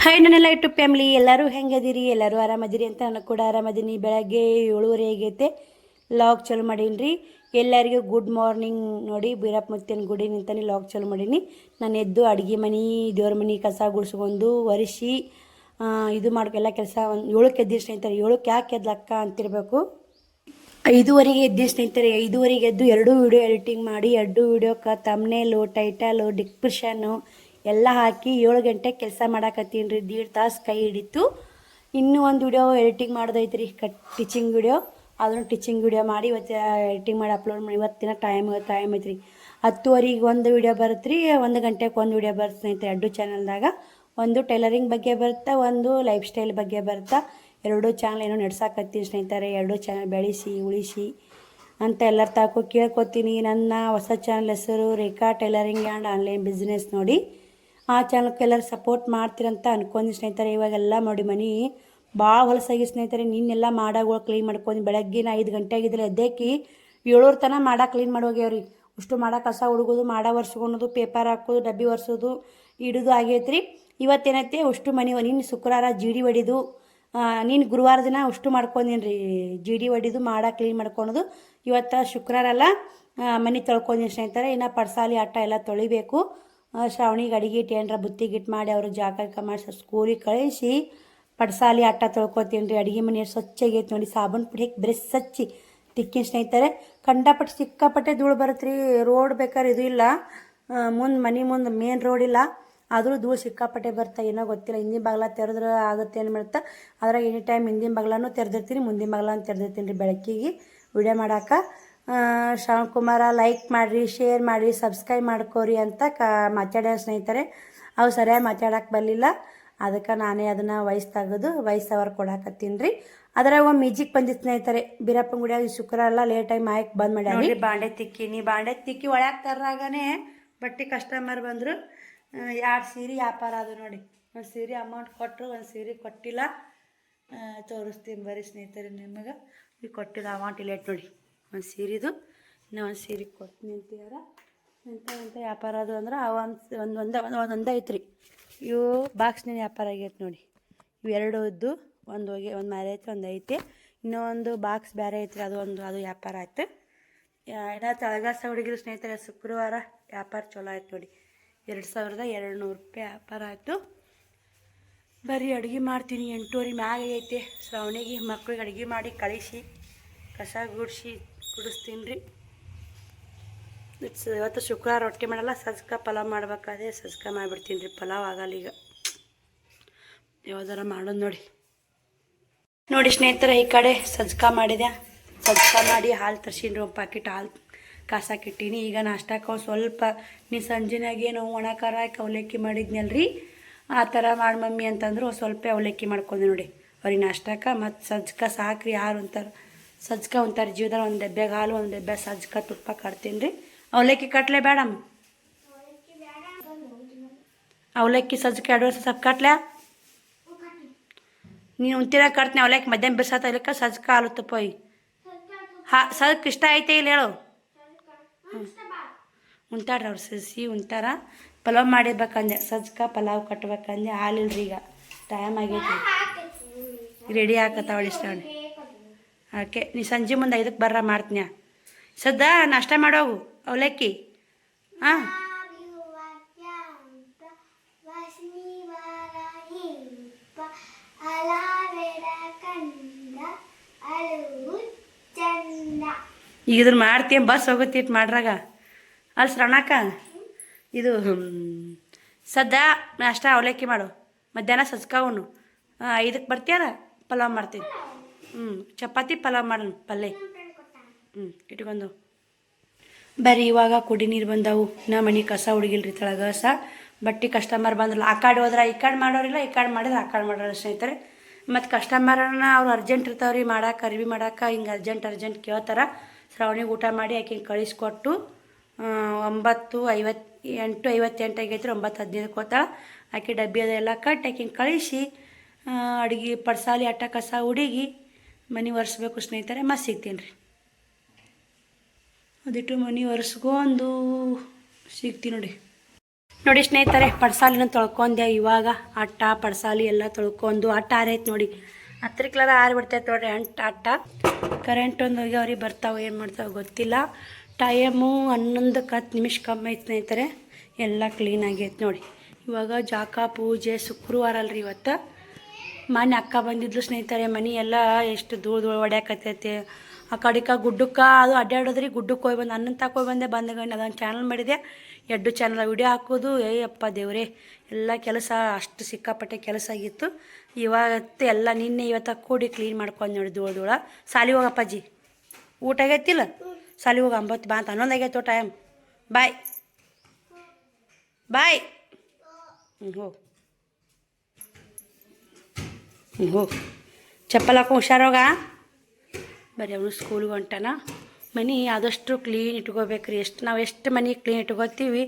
Hi ನನ್ನೆಲ್ಲ YouTube family ಎಲ್ಲರೂ ಹೆಂಗದಿರಿ, ಎಲ್ಲರೂ ಆರಾಮದಿರಿ ಅಂತ ನಾನು ಕೂಡ ಆರಾಮದೀನಿ. ಬೆಳಗ್ಗೆ 7:30 ಆಗೈತೆ. ಲಾಗ್ ಚಾಲು ಮಾಡೀನಿ. ಎಲ್ಲರಿಗೂ ಗುಡ್ ಮಾರ್ನಿಂಗ್. ನೋಡಿ, ಬೀರಪ್ಪ ಮುತ್ತಿನ ಗುಡಿ ನಿಂತಾನೆ ಲಾಗ್ ಚಾಲು ಮಾಡೀನಿ. ನಾನು ಎದ್ದು ಅಡುಗೆ ಮನೆ, ದೇವ್ರ ಮನೆ ಕಸ ಗುಡಿಸ್ಕೊಂಡು ಒರೆಸಿ ಇದು ಎಲ್ಲ ಕೆಲಸ 7ಕ್ಕೆ ಎದ್ದು ಸ್ನೇಹಿತರೆ. 7ಕ್ಕೆ ಯಾಕೆ ಎದ್ಲಕ್ಕ ಅಂತಿರಬೇಕು. 5:30ಗೆ ಎದ್ದು ಸ್ನೇಹಿತರೆ. 5:30ಗೆ ಎದ್ದು 2 ವೀಡಿಯೋ ಎಡಿಟಿಂಗ್ ಮಾಡಿ 2 ವೀಡಿಯೋಕ್ಕೆ ತಮ್ನೇಲು, ಟೈಟಲು, ಡಿಸ್ಕ್ರಿಪ್ಷನ್ನು ಎಲ್ಲ ಹಾಕಿ 7 ಗಂಟೆಗೆ ಕೆಲಸ ಮಾಡಾಕತ್ತೀನಿ ರೀ. 1.5 ತಾಸು ಕೈ ಹಿಡಿತು. ಇನ್ನೂ ಒಂದು ವಿಡಿಯೋ ಎಡಿಟಿಂಗ್ ಮಾಡೋದೈತೆ ರೀ, ಟೀಚಿಂಗ್ ವಿಡಿಯೋ. ಅದನ್ನು ಟೀಚಿಂಗ್ ವಿಡಿಯೋ ಮಾಡಿ ಇವತ್ತು ಎಡಿಟಿಂಗ್ ಮಾಡಿ ಅಪ್ಲೋಡ್ ಮಾಡಿ. ಇವತ್ತಿನ ಟೈಮ್ ಐತೆ ರೀ. 10:30ಗೆ ಒಂದು ವಿಡಿಯೋ ಬರುತ್ತೆ ರೀ, 1 ಗಂಟೆಗೆ ಒಂದು ವಿಡಿಯೋ ಬರುತ್ತೆ ಸ್ನೇಹಿತರೆ. 2 ಚಾನಲ್ದಾಗ ಒಂದು ಟೈಲರಿಂಗ್ ಬಗ್ಗೆ ಬರುತ್ತೆ, ಒಂದು ಲೈಫ್ ಸ್ಟೈಲ್ ಬಗ್ಗೆ ಬರುತ್ತೆ. 2 ಚಾನಲ್ ಏನೋ ನಡ್ಸಾಕತ್ತೀನಿ ಸ್ನೇಹಿತರೆ. 2 ಚಾನಲ್ ಬೆಳೆಸಿ ಉಳಿಸಿ ಅಂತ ಎಲ್ಲರ ತಾಕೋ ಕೇಳ್ಕೊತೀನಿ. ನನ್ನ ಹೊಸ ಚಾನಲ್ ಹೆಸರು ರೇಖಾ ಟೈಲರಿಂಗ್ ಆ್ಯಂಡ್ ಆನ್ಲೈನ್ ಬಿಸ್ನೆಸ್. ನೋಡಿ, ಆ ಚಾನಲ್ಗೆಲ್ಲರೂ ಸಪೋರ್ಟ್ ಮಾಡ್ತೀರಂತ ಅನ್ಕೊಂಡು ಸ್ನೇಹಿತರೆ. ಇವಾಗೆಲ್ಲ ನೋಡಿ ಮನೆ ಭಾಳ ಹೊಲಸಾಗಿ ಸ್ನೇಹಿತರೆ. ನಿನ್ನೆಲ್ಲ ಮಾಡಾಗಳು ಕ್ಲೀನ್ ಮಾಡ್ಕೊಂಡು ಬೆಳಗ್ಗಿನ 5 ಗಂಟೆ ಆಗಿದ್ರೆ ಎದ್ದೇಕಿ 7 ತನಕ ಮಾಡ ಕ್ಲೀನ್ ಮಾಡಿ ಹೋಗ್ಯಾವ್ರಿ. ಅಷ್ಟು ಮಾಡ ಕಸ ಹುಡುಗೋದು, ಮಾಡ ಒರೆಸ್ಕೊಳೋದು, ಪೇಪರ್ ಹಾಕೋದು, ಡಬ್ಬಿ ಒರೆಸೋದು ಹಿಡಿದು ಆಗೈತ್ರಿ. ಇವತ್ತೇನೈತಿ ಅಷ್ಟು ಮನೆ. ನಿನ್ನ ಶುಕ್ರವಾರ ಜಿಡಿ ಹೊಡಿದು, ನೀನು ಗುರುವಾರ ದಿನ ಅಷ್ಟು ಮಾಡ್ಕೊಂಡೀನಿ ರೀ. ಜಿಡಿ ಹೊಡಿದು ಮಾಡ ಕ್ಲೀನ್ ಮಾಡ್ಕೊಳೋದು. ಇವತ್ತು ಶುಕ್ರವಾರ ಎಲ್ಲ ಮನೆ ತೊಳ್ಕೊಂಡೀನಿ ಸ್ನೇಹಿತರೆ. ಇನ್ನು ಪಡ್ಸಾಲಿ ಆಟ ಎಲ್ಲ ತೊಳಿಬೇಕು. ಶ್ರಾವಣಿಗೆ ಅಡಿಗೆ ಏನಾರ ಬುತ್ತಿಗಿಟ್ಟು ಮಾಡಿ ಅವರು ಜಾಗ ಮಾಡಿ ಸ್ಕೂಲಿಗೆ ಕಳಿಸಿ ಪಡ್ಸಾಲಿ ಆಟ ತೊಳ್ಕೊತೀನಿ ರೀ. ಅಡುಗೆ ಮನೆ ಸ್ವಚ್ಛಾಗೈತೆ ನೋಡಿ. ಸಾಬೂನು ಪುಡಿ ಹಾಕಿ ಬ್ರಷ್ ಹಚ್ಚಿ ತಿಕ್ಕಿನ ಸ್ನೇಹಿತರೆ. ಕಂಡಪಟ್ಟೆ ಸಿಕ್ಕಾಪಟ್ಟೆ ಧೂಳು ಬರುತ್ತೆ ರೀ. ರೋಡ್ ಬೇಕಾದ್ರೆ ಇದು ಇಲ್ಲ, ಮನೆ ಮುಂದೆ ಮೇನ್ ರೋಡ್ ಇಲ್ಲ, ಆದರೂ ಧೂಳು ಸಿಕ್ಕಾಪಟ್ಟೆ ಬರ್ತಾ. ಏನೋ ಗೊತ್ತಿಲ್ಲ. ಹಿಂದಿನ ಬಾಗ್ಲ ತೆರೆದ್ರೆ ಆಗುತ್ತೆ ಏನು ಮಾಡ್ತಾ. ಅದ್ರಾಗ ಎನಿ ಟೈಮ್ ಹಿಂದಿನ ಬಾಗ್ಲೂ ತೆರೆದಿರ್ತೀನಿ, ಮುಂದಿನ ಬಾಗ್ಲೂ ತೆರೆದಿರ್ತೀನಿ ರೀ ಬೆಳಕಿಗೆ ವಿಡಿಯೋ ಮಾಡೋಕೆ. ಶ್ರವಣ್ ಕುಮಾರ ಲೈಕ್ ಮಾಡಿರಿ, ಶೇರ್ ಮಾಡಿರಿ, ಸಬ್ಸ್ಕ್ರೈಬ್ ಮಾಡ್ಕೋರಿ ಅಂತ ಮಾತಾಡ್ಯಾರ ಸ್ನೇಹಿತರೆ. ಅವು ಸರಿಯಾಗಿ ಮಾತಾಡೋಕೆ ಬರಲಿಲ್ಲ, ಅದಕ್ಕೆ ನಾನೇ ಅದನ್ನು ವಾಯ್ಸ್ ಓವರ್ ಕೊಡಾಕತ್ತೀನಿ ರೀ. ಅದ್ರಾಗ ಒಂದು ಮ್ಯೂಸಿಕ್ ಬಂದಿತ್ತು ಸ್ನೇಹಿತರೆ. ಬೀರಪ್ಪನ ಗುಡಿಯಾಗ ಶುಕ್ರವಾರ ಎಲ್ಲ ಲೇಟಾಗಿ ಮಾಯಕ್ಕೆ ಬಂದ್ ಮಾಡ್ಯಾರ. ಬಾಂಡೆ ತಿಕ್ಕಿ ಒಳಗೆ ತರ್ರಾಗನೇ ಬಟ್ಟೆ ಕಸ್ಟಮರ್ ಬಂದರು. 2 ಸೀರೆ ವ್ಯಾಪಾರ ಅದು ನೋಡಿ. ಒಂದು ಸೀರೆ ಅಮೌಂಟ್ ಕೊಟ್ಟರು, ಒಂದು ಸೀರೆ ಕೊಟ್ಟಿಲ್ಲ. ತೋರಿಸ್ತೀನಿ ಬರ್ರಿ ಸ್ನೇಹಿತರೆ ನಿಮಗೆ. ಈಗ ಕೊಟ್ಟಿಲ್ಲ ಅಮೌಂಟ್ ಇಲ್ಲ ನೋಡಿ. ಒಂದು ಸೀರೆದು ಇನ್ನೂ ಒಂದು ಸೀರೆ ಕೊಟ್ಟು ನಿಂತಿದಾರ. ಎಂಥ ವ್ಯಾಪಾರ ಅದು ಅಂದ್ರೆ ಒಂದು ಐತ್ರಿ. ಇವು ಬಾಕ್ಸ್ನ ವ್ಯಾಪಾರ ಆಗೈತೆ ನೋಡಿ. ಇವು 2 ಇದ್ದು, ಒಂದು ಹೋಗಿ ಒಂದು ಮಾರಿ ಐತೆ, ಒಂದು ಐತೆ. ಇನ್ನೊಂದು ಬಾಕ್ಸ್ ಬೇರೆ ಐತ್ರಿ, ಅದು ವ್ಯಾಪಾರ ಆಯ್ತು. ಏನೋ ತಳಗಾಸ ಹುಡುಗಿರು ಸ್ನೇಹಿತರೆ. ಶುಕ್ರವಾರ ವ್ಯಾಪಾರ ಚಲೋ ಆಯ್ತು ನೋಡಿ. 2200 ರೂಪಾಯಿ ವ್ಯಾಪಾರ ಆಯಿತು. ಬರೀ ಅಡುಗೆ ಮಾಡ್ತೀನಿ. 8:30 ಮ್ಯಾಗ ಐತೆ. ಶ್ರಾವಣಿಗೆ ಮಕ್ಳಿಗೆ ಅಡುಗೆ ಮಾಡಿ ಕಳಿಸಿ ಕಸ ಗುಡಿಸ್ತೀನಿ ರೀ. ಇವತ್ತು ಶುಕ್ರವಾರ ರೊಟ್ಟಿ ಮಾಡಲ್ಲ, ಸಜ್ಕ ಪಲಾವ್ ಮಾಡ್ಬೇಕಾದ್ರೆ ಸಜ್ಕ ಮಾಡಿಬಿಡ್ತೀನಿ ರೀ. ಪಲಾವ್ ಆಗಲ್ಲ ಈಗ, ಯಾವ್ದಾರ ಮಾಡೋದು ನೋಡಿ ಸ್ನೇಹಿತರೆ. ಈ ಕಡೆ ಸಜ್ಕ ಮಾಡಿದೆ. ಸಜ್ಕ ಮಾಡಿ ಹಾಲು ತರ್ಸೀನಿ ರೀ. 1 ಪ್ಯಾಕೆಟ್ ಹಾಲು ಕಾಸಾಕಿಟ್ಟೀನಿ. ಈಗ ನಾಷ್ಟಕ್ಕೆ ಸ್ವಲ್ಪ ಸಂಜೆನಾಗೇನು ಒಣ ಖಾರ ಹಾಕಿ ಅವಲಕ್ಕಿ ಮಾಡಿದ್ನಲ್ರಿ, ಆ ಥರ ಮಾಡಿ ಮಮ್ಮಿ ಅಂತಂದ್ರು. ಸ್ವಲ್ಪ ಅವಲಕ್ಕಿ ಮಾಡ್ಕೊಂಡೆ ನೋಡಿ ಅವ್ರಿಗೆ ನಾಷ್ಟಕ್ಕೆ. ಮತ್ತು ಸಜ್ಕ ಸಾಕ್ರಿ ಯಾರು ಅಂತಾರೆ. ಸಜ್ಕ ಅಂತಾರೆ ಜೀವದ. ಒಂದು ಡಬ್ಬ್ಯಾಗ ಹಾಲು, ಒಂದು ಡಬ್ಬೆ ಸಜ್ಕ ತುಪ್ಪ ಕಟ್ತೀನಿ ರೀ. ಅವಲಕ್ಕಿ ಕಟ್ಲೆ ಬೇಡಮ್ಮ, ಅವಲಕ್ಕಿ ಸಜ್ಕ 2 ವರ್ಷ ಸ್ವಲ್ಪ ಕಟ್ಲೆ. ನೀನು ಉಂತಿರ ಕಟ್ತೀನಿ ಅವಲಕ್ಕಿ. ಮಧ್ಯಾಹ್ನ ಬಿರ್ಸಾತ ಇಲ್ಲಕ್ಕ ಸಜ್ಕ ಹಾಲು ತುಪ್ಪ ಸಜ್ಕ ಇಷ್ಟ ಐತೆ ಇಲ್ಲ ಹೇಳು. ಉಂಟಾಡ್ರಿ ಅವ್ರು ಸಿಹಿ ಉಂಟಾರ. ಪಲಾವ್ ಮಾಡಿರ್ಬೇಕಂದೆ, ಸಜ್ಕ ಪಲಾವ್ ಕಟ್ಬೇಕಂದೆ. ಹಾಲಿಲ್ರಿ ಈಗ, ಟೈಮ್ ಆಗೈತಿ. ರೆಡಿ ಹಾಕತ್ತಾವಳಿ ಇಷ್ಟ ಓಕೆ. ನೀ ಸಂಜೆ ಮುಂದೆ 5ಕ್ಕೆ ಬರ್ರ ಮಾಡ್ತೀನಿ. ಸದ್ದ ನಾಷ್ಟ ಮಾಡೋಗು ಅವಲಕ್ಕಿ. ಹಾಂ, ಈಗ ಇದನ್ನು ಮಾಡ್ತೀಯ, ಬಸ್ ಹೋಗುತ್ತಿಟ್ಟು ಮಾಡ್ರಾಗ ಅಲ್ಲಿ ಶ್ರವಣಕ್ಕ. ಇದು ಸದ್ದ ನಾಷ್ಟ ಅವಲಕ್ಕಿ ಮಾಡು, ಮಧ್ಯಾಹ್ನ ಸಜ್ಕಾವನು. 5ಕ್ಕೆ ಬರ್ತೀಯಾರ, ಪಲಾವ್ ಮಾಡ್ತೀನಿ. ಚಪಾತಿ ಪಲಾವ್ ಮಾಡೋಣ, ಪಲ್ಯ ಇಟ್ಕೊಂಡು ಬರ್ರಿ. ಇವಾಗ ಕುಡಿ ನೀರು ಬಂದವು. ನಾ ಮನೆ ಕಸ ಹುಡುಗಿಲ್ರಿ, ತಳಗಸ ಬಟ್ಟೆ. ಕಸ್ಟಮರ್ ಬಂದ್ರಲ್ಲ, ಆ ಕಡೆ ಹೋದ್ರೆ ಈ ಕಡೆ ಮಾಡೋರಿಲ್ಲ, ಈ ಕಡೆ ಮಾಡಿದ್ರೆ ಆ ಕಡೆ ಮಾಡೋರು ಸ್ನೇಹಿತರೆ. ಮತ್ತು ಕಸ್ಟಮರನ್ನ ಅವ್ರು ಅರ್ಜೆಂಟ್ ಇರ್ತಾವ್ರಿ ಮಾಡಕ್ಕೆ, ಅರ್ವಿ ಮಾಡಕ್ಕೆ. ಹಿಂಗೆ ಅರ್ಜೆಂಟ್ ಕೇಳ್ತಾರೆ. ಶ್ರಾವಣಿಗೆ ಊಟ ಮಾಡಿ ಆಕೆಗೆ ಕಳಿಸ್ಕೊಟ್ಟು 8:58 ಆಗೈತ್ರಿ. 9:15 ಹೋಗ್ತಾಳೆ. ಆಕೆ ಡಬ್ಬಿ ಅದೆಲ್ಲ ಕಟ್ಟಿ ಆಕೆಗೆ ಕಳಿಸಿ ಅಡುಗೆ ಪಡ್ಸಾಲಿ ಆಟ ಕಸ ಹುಡುಗಿ ಮನೆ ಒರೆಸ್ಬೇಕು ಸ್ನೇಹಿತರೆ. ಮತ್ತೆ ಸಿಗ್ತೀನಿ ರೀ. ಅದಿಟ್ಟು ಮನೆ ಒರೆಸ್ಕೊಂಡು ಸಿಗ್ತೀನಿ ನೋಡಿ. ನೋಡಿ ಸ್ನೇಹಿತರೆ, ಪಡ್ಸಾಲಿನ ತೊಳ್ಕೊಂಡೆ ಇವಾಗ. ಅಟ್ಟ ಪಡ್ಸಾಲಿ ಎಲ್ಲ ತೊಳ್ಕೊಂಡು ಅಟ್ಟ ಆರೈತೆ ನೋಡಿ. ಹತ್ತಿರಕ್ಲಾರ ಆರಿ ಬಿಡ್ತೈತೆ ನೋಡ್ರಿ ಅಟ್ಟ. ಕರೆಂಟ್ ಒಂದು ಹೋಗ್ಯಾವ್ರಿ, ಬರ್ತಾವೆ ಏನು ಮಾಡ್ತಾವೆ ಗೊತ್ತಿಲ್ಲ. ಟೈಮು 11:10 ನಿಮಿಷ ಕಮ್ಮಿ ಐತೆ ಸ್ನೇಹಿತರೆ. ಎಲ್ಲ ಕ್ಲೀನ್ ಆಗೈತೆ ನೋಡಿ. ಇವಾಗ ಜಾಕ ಪೂಜೆ ಶುಕ್ರವಾರ ಅಲ್ರಿ ಇವತ್ತು. ಮನೆ ಅಕ್ಕ ಬಂದಿದ್ಲು ಸ್ನೇಹಿತರೆ. ಮನೆ ಎಲ್ಲ ಎಷ್ಟು ಧೂಳು ಹೊಡ್ಯಾಕತ್ತೈತೆ. ಆ ಕಡಿಕ ಗುಡ್ಡಕ್ಕೆ ಅದು ಅಡ್ಡಾಡೋದ್ರಿ. ಗುಡ್ಡಕ್ಕೆ ಹೋಗಿ ಬಂದು ಅನ್ನ ತಗೊಯ್ ಬಂದೆ. ಬಂದಗಂಡು ಅದೊಂದು ಚಾನಲ್ ಮಾಡಿದೆ, 2 ಚಾನಲ್ ವಿಡಿಯೋ ಹಾಕೋದು. ಅಪ್ಪ ದೇವ್ರೆ, ಎಲ್ಲ ಕೆಲಸ ಅಷ್ಟು ಸಿಕ್ಕಾಪಟ್ಟೆ ಕೆಲಸ ಆಗಿತ್ತು. ಇವತ್ತು ಎಲ್ಲ ನಿನ್ನೆ ಇವತ್ತು ಕೂಡಿ ಕ್ಲೀನ್ ಮಾಡ್ಕೊಂಡು ನೋಡಿ. ಧೂಳ ಸಾಲಿ ಹೋಗಪ್ಪಾಜಿ, ಊಟ ಆಗೈತಿಲ್ಲ? ಸಾಲಿ ಹೋಗಿ 9 ಬಾ ಅಂತ 11 ಆಗೈತೋ ಟೈಮ್. ಬಾಯ್ ಬಾಯ್. ಹೋಗಿ ಹೋಗಿ ಚಪ್ಪಲ್ ಹಾಕೋ, ಹುಷಾರೋಗ. ಬರೀ ಅವನು ಸ್ಕೂಲ್ಗೆ ಹೊಂಟಾನ. ಮನೆ ಆದಷ್ಟು ಕ್ಲೀನ್ ಇಟ್ಕೋಬೇಕ್ರಿ. ನಾವು ಎಷ್ಟು ಮನೆ ಕ್ಲೀನ್ ಇಟ್ಕೋತೀವಿ